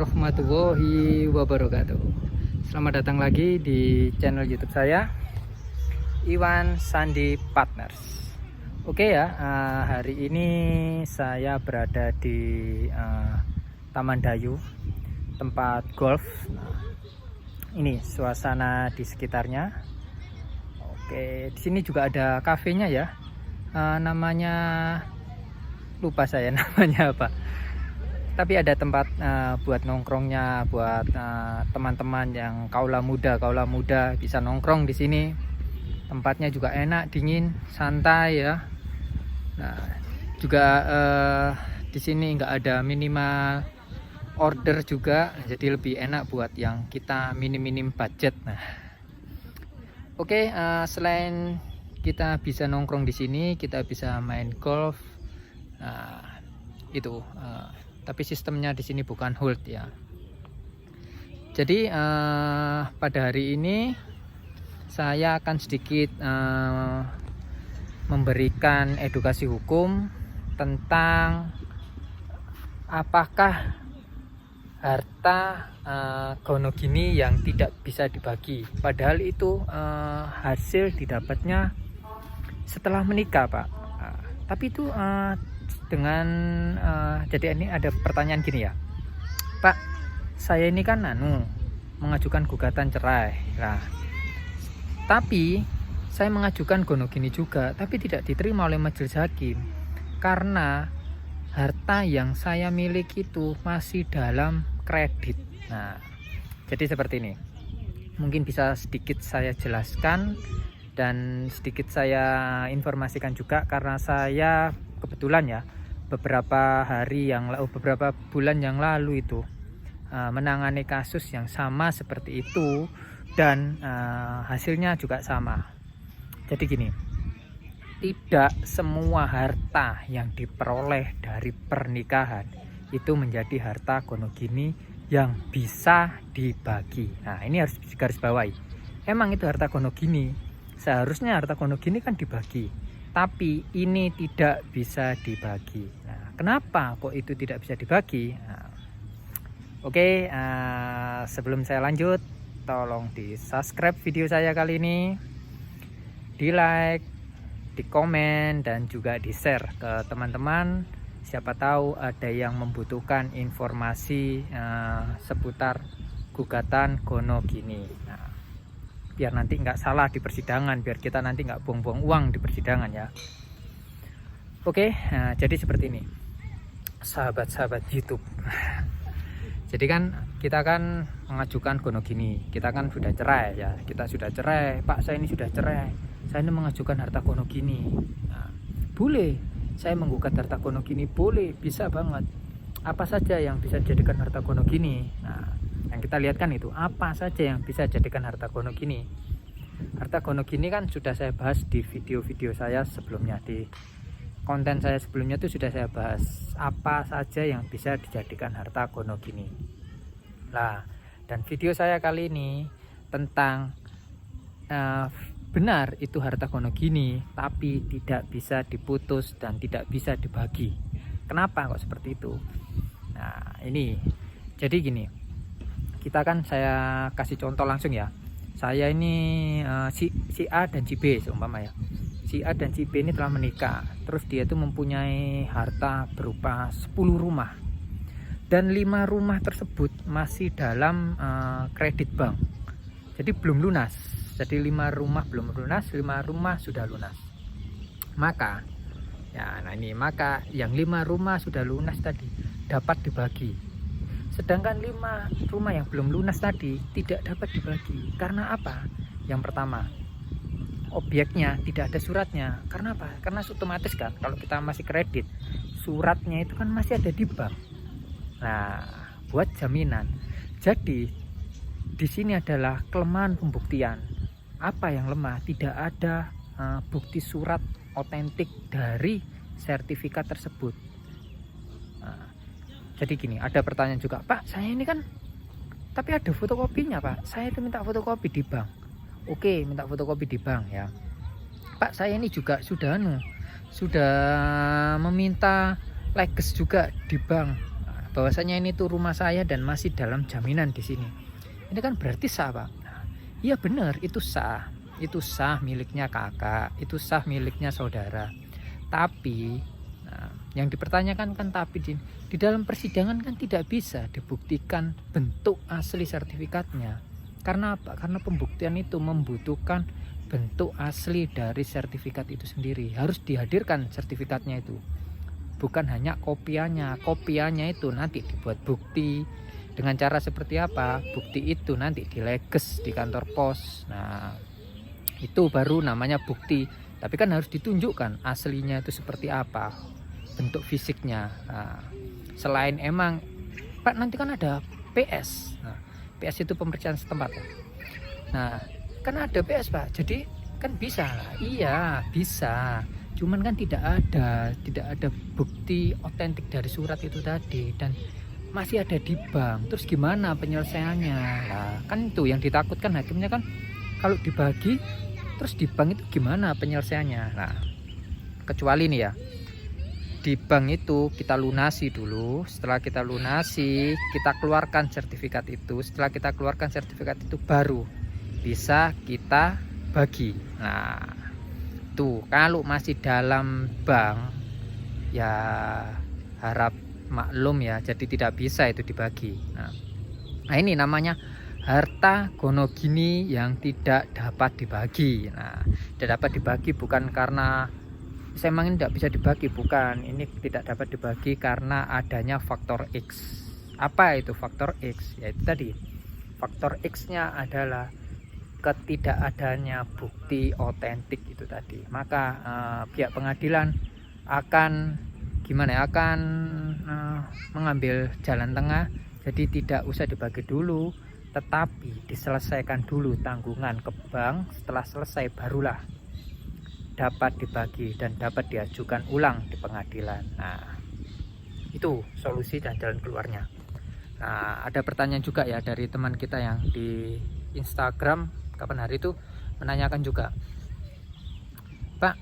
warahmatullahi wabarakatuh. Selamat datang lagi di channel YouTube saya, Iwan Sandi Partners. Oke ya, hari ini saya berada di Taman Dayu, tempat golf. Ini suasana di sekitarnya. Oke, di sini juga ada kafenya ya. Namanya lupa saya namanya apa. Tapi ada tempat buat nongkrongnya, buat teman-teman yang kaula muda bisa nongkrong di sini. Tempatnya juga enak, dingin, santai ya. Nah, juga di sini nggak ada minimal order juga, jadi lebih enak buat yang kita minim budget. Nah, oke, selain kita bisa nongkrong di sini, kita bisa main golf. Nah, itu. Tapi sistemnya di sini bukan hold ya. Jadi pada hari ini saya akan sedikit memberikan edukasi hukum tentang apakah harta gonogini yang tidak bisa dibagi. Padahal itu hasil didapatnya setelah menikah, Pak. Tapi itu dengan jadi ini ada pertanyaan gini ya, Pak, saya ini kan mengajukan gugatan cerai. Nah, tapi saya mengajukan gonogini juga, tapi tidak diterima oleh majelis hakim karena harta yang saya miliki itu masih dalam kredit. Nah, jadi seperti ini. Mungkin bisa sedikit saya jelaskan dan sedikit saya informasikan juga, karena saya kebetulan ya beberapa bulan yang lalu itu menangani kasus yang sama seperti itu, dan hasilnya juga sama. Jadi gini, tidak semua harta yang diperoleh dari pernikahan itu menjadi harta gonogini yang bisa dibagi. Nah, ini harus garis bawahi. Emang itu harta gonogini, seharusnya harta gonogini kan dibagi, tapi ini tidak bisa dibagi. Nah, kenapa kok itu tidak bisa dibagi? Nah, oke, sebelum saya lanjut, tolong di subscribe video saya kali ini, di like, di komen, dan juga di share ke teman-teman. Siapa tahu ada yang membutuhkan informasi seputar gugatan gonogini. Nah, biar nanti nggak salah di persidangan, biar kita nanti nggak buang-buang uang di persidangan ya. Oke, jadi seperti ini, sahabat-sahabat YouTube. Jadi kan kita kan mengajukan gonogini, kita kan sudah cerai ya, kita sudah cerai, Pak saya ini sudah cerai, saya ini mengajukan harta gonogini. Nah, boleh saya menggugat harta gonogini, boleh, bisa banget. Apa saja yang bisa dijadikan harta gonogini? Nah, yang kita lihat kan itu, apa saja yang bisa dijadikan harta gonogini. Harta gonogini kan sudah saya bahas di video-video saya sebelumnya, di konten saya sebelumnya itu sudah saya bahas apa saja yang bisa dijadikan harta gonogini. Nah, dan video saya kali ini tentang benar itu harta gonogini tapi tidak bisa diputus dan tidak bisa dibagi. Kenapa kok seperti itu? Nah, ini jadi gini, kita kan, saya kasih contoh langsung ya. Saya ini si A dan si B seumpama ya. Si A dan si B ini telah menikah, terus dia itu mempunyai harta berupa 10 rumah, dan 5 rumah tersebut masih dalam kredit bank, jadi belum lunas. Jadi 5 rumah belum lunas, 5 rumah sudah lunas. Maka ya, maka yang 5 rumah sudah lunas tadi dapat dibagi, sedangkan 5 rumah yang belum lunas tadi tidak dapat dibagi. Karena apa? Yang pertama, objeknya tidak ada suratnya. Karena apa? Karena otomatis kan kalau kita masih kredit, suratnya itu kan masih ada di bank. Nah, buat jaminan. Jadi di sini adalah kelemahan pembuktian. Apa yang lemah? Tidak ada bukti surat otentik dari sertifikat tersebut. Nah, jadi gini, ada pertanyaan juga, Pak saya ini kan tapi ada fotokopinya, Pak, saya itu minta fotokopi di bank. Oke, minta fotokopi di bank ya, Pak saya ini juga sudah meminta leges juga di bank. bahwasanya ini tuh rumah saya dan masih dalam jaminan di sini. Ini kan berarti sah, Pak. Nah, iya benar, itu sah. Itu sah miliknya kakak, itu sah miliknya saudara. Tapi nah, yang dipertanyakan kan tapi di dalam persidangan kan tidak bisa dibuktikan bentuk asli sertifikatnya. Karena apa? Karena pembuktian itu membutuhkan bentuk asli dari sertifikat itu sendiri. Harus dihadirkan sertifikatnya itu. Bukan hanya kopiannya. Kopiannya itu nanti dibuat bukti. Dengan cara seperti apa? Bukti itu nanti dileges di kantor pos. Nah, itu baru namanya bukti. Tapi kan harus ditunjukkan aslinya itu seperti apa, bentuk fisiknya. Nah, selain emang Pak nanti kan ada PS. Nah, PS itu pemeriksaan setempat. Nah, kan ada PS, Pak. Jadi kan bisa lah. Iya, bisa. Cuman kan tidak ada bukti otentik dari surat itu tadi dan masih ada di bank. Terus gimana penyelesaiannya? Nah, kan itu yang ditakutkan hakimnya kan kalau dibagi terus di bank itu gimana penyelesaiannya. Nah, kecuali nih ya, di bank itu kita lunasi dulu. Setelah kita lunasi, kita keluarkan sertifikat itu. Setelah kita keluarkan sertifikat itu baru bisa kita bagi. Nah, tuh kalau masih dalam bank ya harap maklum ya, jadi tidak bisa itu dibagi. Nah ini namanya harta gonogini yang tidak dapat dibagi. Nah, tidak dapat dibagi bukan karena saya emang ini tidak bisa dibagi, bukan. Ini tidak dapat dibagi karena adanya faktor X. Apa itu faktor X? Yaitu tadi faktor X-nya adalah ketidakadanya bukti otentik itu tadi. Maka pihak pengadilan akan gimana ya, akan mengambil jalan tengah. Jadi tidak usah dibagi dulu, tetapi diselesaikan dulu tanggungan ke bank. Setelah selesai barulah dapat dibagi dan dapat diajukan ulang di pengadilan. Nah, itu solusi dan jalan keluarnya. Nah, ada pertanyaan juga ya dari teman kita yang di Instagram kapan hari itu menanyakan juga, Pak,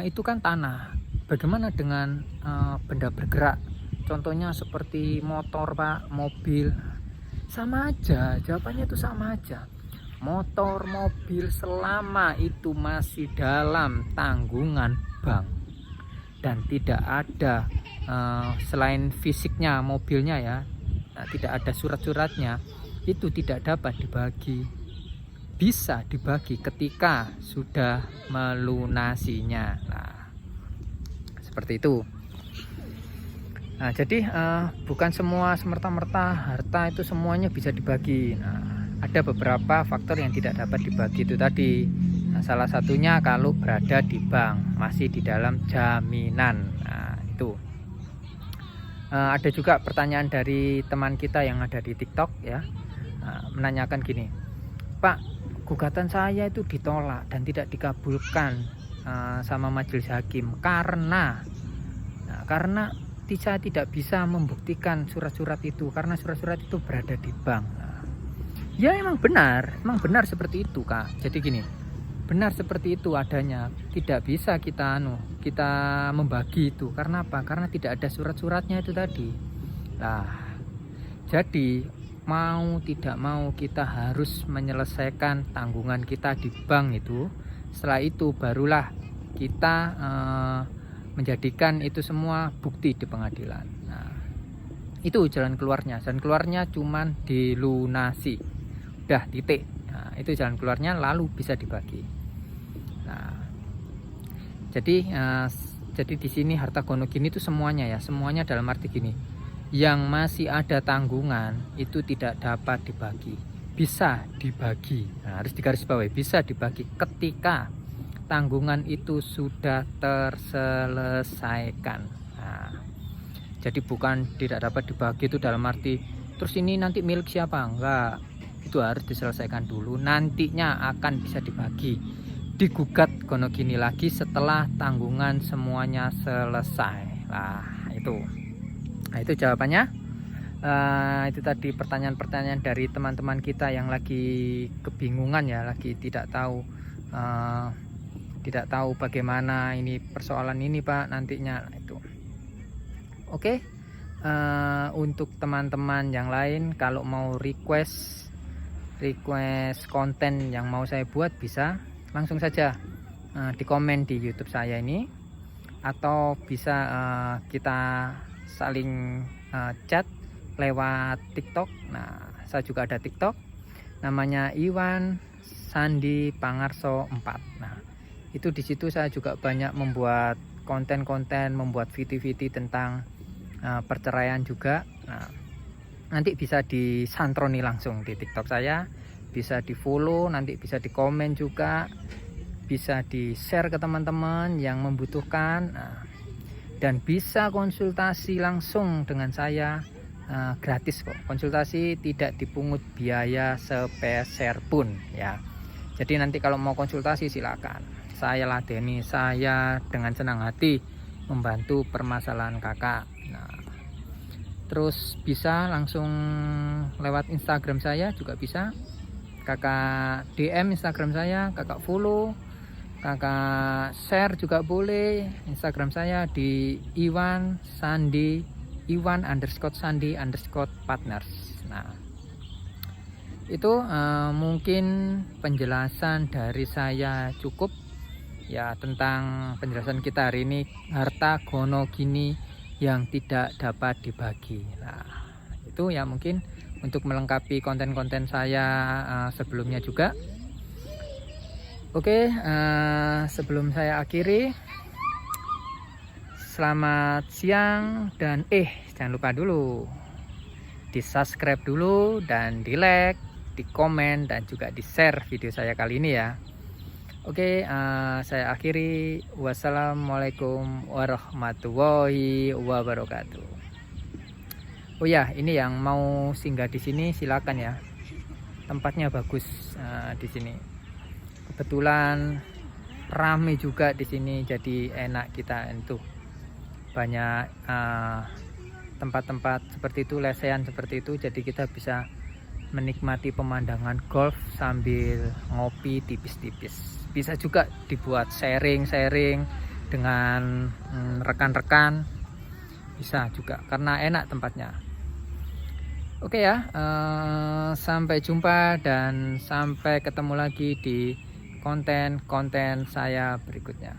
itu kan tanah, bagaimana dengan benda bergerak, contohnya seperti motor, Pak, mobil? Sama aja, jawabannya itu sama aja. Motor, mobil selama itu masih dalam tanggungan bank dan tidak ada selain fisiknya mobilnya ya, tidak ada surat-suratnya, itu tidak dapat dibagi. Bisa dibagi ketika sudah melunasinya. Nah, seperti itu. Nah, jadi bukan semua semerta-merta harta itu semuanya bisa dibagi. Nah, ada beberapa faktor yang tidak dapat dibagi itu tadi. Nah, salah satunya kalau berada di bank, masih di dalam jaminan. Nah, itu. Ada juga pertanyaan dari teman kita yang ada di TikTok ya, menanyakan gini, Pak, gugatan saya itu ditolak dan tidak dikabulkan sama majelis hakim karena saya tidak bisa membuktikan surat-surat itu karena surat-surat itu berada di bank. Ya emang benar seperti itu, Kak. Jadi gini, benar seperti itu adanya, tidak bisa kita membagi itu. Karena apa? Karena tidak ada surat-suratnya itu tadi. Nah, jadi mau tidak mau kita harus menyelesaikan tanggungan kita di bank itu. Setelah itu barulah kita menjadikan itu semua bukti di pengadilan. Nah, itu jalan keluarnya. Jalan keluarnya cuman dilunasi, udah titik. Nah, itu jalan keluarnya, lalu bisa dibagi. Nah, jadi di sini harta gonogini itu semuanya ya, semuanya dalam arti gini, yang masih ada tanggungan itu tidak dapat dibagi, bisa dibagi. Nah, harus digarisbawahi, bisa dibagi ketika tanggungan itu sudah terselesaikan. Nah, jadi bukan tidak dapat dibagi itu dalam arti terus ini nanti milik siapa, enggak. Itu harus diselesaikan dulu, nantinya akan bisa dibagi, digugat gonogini lagi setelah tanggungan semuanya selesai. Nah, itu jawabannya. Itu tadi pertanyaan-pertanyaan dari teman-teman kita yang lagi kebingungan ya, lagi tidak tahu bagaimana ini persoalan ini, Pak, nantinya. Itu oke, untuk teman-teman yang lain kalau mau request konten yang mau saya buat, bisa langsung saja di komen di YouTube saya ini, atau bisa kita saling chat lewat TikTok. Nah, saya juga ada TikTok, namanya Iwan Sandi Pangarso 4. Nah, itu di situ saya juga banyak membuat konten-konten, membuat video-video tentang perceraian juga. Nah, nanti bisa disantroni langsung di TikTok saya, bisa di follow, nanti bisa di komen juga, bisa di share ke teman-teman yang membutuhkan. Nah, dan bisa konsultasi langsung dengan saya, gratis kok. Konsultasi tidak dipungut biaya sepeser pun ya. Jadi nanti kalau mau konsultasi silakan, saya ladeni, saya dengan senang hati membantu permasalahan kakak. Nah, terus bisa langsung lewat Instagram saya juga bisa, kakak DM Instagram saya, kakak follow, kakak share juga boleh Instagram saya di Iwan Sandi, Iwan_Sandi_partners. Nah, itu mungkin penjelasan dari saya cukup ya tentang penjelasan kita hari ini, harta gono gini yang tidak dapat dibagi. Nah, itu ya mungkin untuk melengkapi konten-konten saya sebelumnya juga. Oke, sebelum saya akhiri, selamat siang, dan jangan lupa dulu di subscribe dulu, dan di like, di komen, dan juga di share video saya kali ini ya. Oke, saya akhiri. Wassalamualaikum warahmatullahi wabarakatuh. Oh ya, ini yang mau singgah di sini silakan ya. Tempatnya bagus di sini. Kebetulan rame juga di sini, jadi enak kita itu banyak tempat-tempat seperti itu, lesehan seperti itu, jadi kita bisa menikmati pemandangan golf sambil ngopi tipis-tipis. Bisa juga dibuat sharing dengan rekan-rekan, bisa juga karena enak tempatnya. Oke ya, sampai jumpa dan sampai ketemu lagi di konten-konten saya berikutnya.